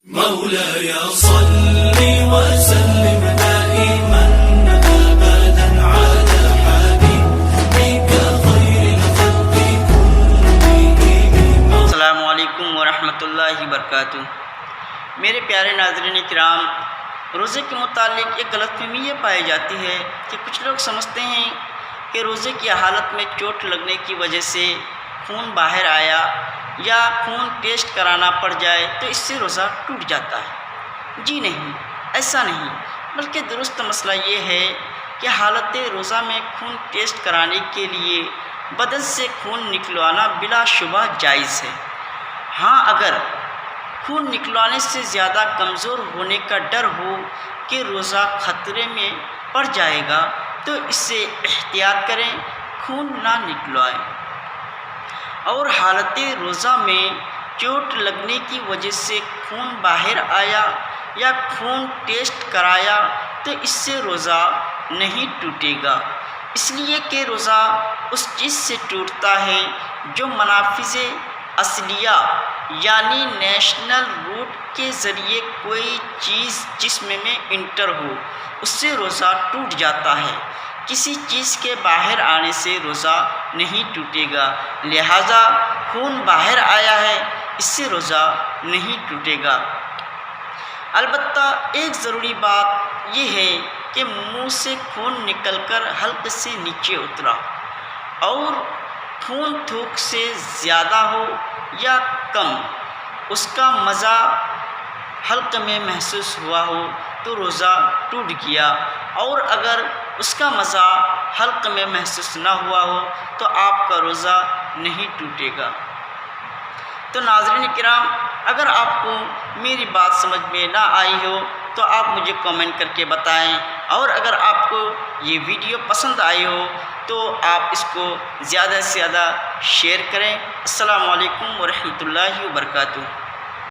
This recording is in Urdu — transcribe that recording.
مولاي صل وسلم دائما أبدا على حبيبك خير الخلق كلهم. السلام علیکم ورحمۃ اللہ وبرکاتہ. میرے پیارے ناظرین کرام، روزے کے متعلق ایک غلط فہمی یہ پائی جاتی ہے کہ کچھ لوگ سمجھتے ہیں کہ روزے کی حالت میں چوٹ لگنے کی وجہ سے خون باہر آیا یا خون ٹیسٹ کرانا پڑ جائے تو اس سے روزہ ٹوٹ جاتا ہے. جی نہیں، ایسا نہیں، بلکہ درست مسئلہ یہ ہے کہ حالت روزہ میں خون ٹیسٹ کرانے کے لیے بدن سے خون نکلوانا بلا شبہ جائز ہے. ہاں، اگر خون نکلوانے سے زیادہ کمزور ہونے کا ڈر ہو کہ روزہ خطرے میں پڑ جائے گا تو اس سے احتیاط کریں، خون نہ نکلوائیں. اور حالت روزہ میں چوٹ لگنے کی وجہ سے خون باہر آیا یا خون ٹیسٹ کرایا تو اس سے روزہ نہیں ٹوٹے گا، اس لیے کہ روزہ اس چیز سے ٹوٹتا ہے جو منافذ اصلیہ یعنی نیشنل روٹ کے ذریعے کوئی چیز جسم میں انٹر ہو، اس سے روزہ ٹوٹ جاتا ہے. کسی چیز کے باہر آنے سے روزہ نہیں ٹوٹے گا، لہذا خون باہر آیا ہے اس سے روزہ نہیں ٹوٹے گا. البتہ ایک ضروری بات یہ ہے کہ منہ سے خون نکل کر حلق سے نیچے اترا اور خون تھوک سے زیادہ ہو یا کم، اس کا مزہ حلق میں محسوس ہوا ہو تو روزہ ٹوٹ گیا، اور اگر اس کا مزہ حلق میں محسوس نہ ہوا ہو تو آپ کا روزہ نہیں ٹوٹے گا. تو ناظرین کرام، اگر آپ کو میری بات سمجھ میں نہ آئی ہو تو آپ مجھے کامنٹ کر کے بتائیں، اور اگر آپ کو یہ ویڈیو پسند آئی ہو تو آپ اس کو زیادہ سے زیادہ شیئر کریں. السلام علیکم ورحمۃ اللہ وبرکاتہ.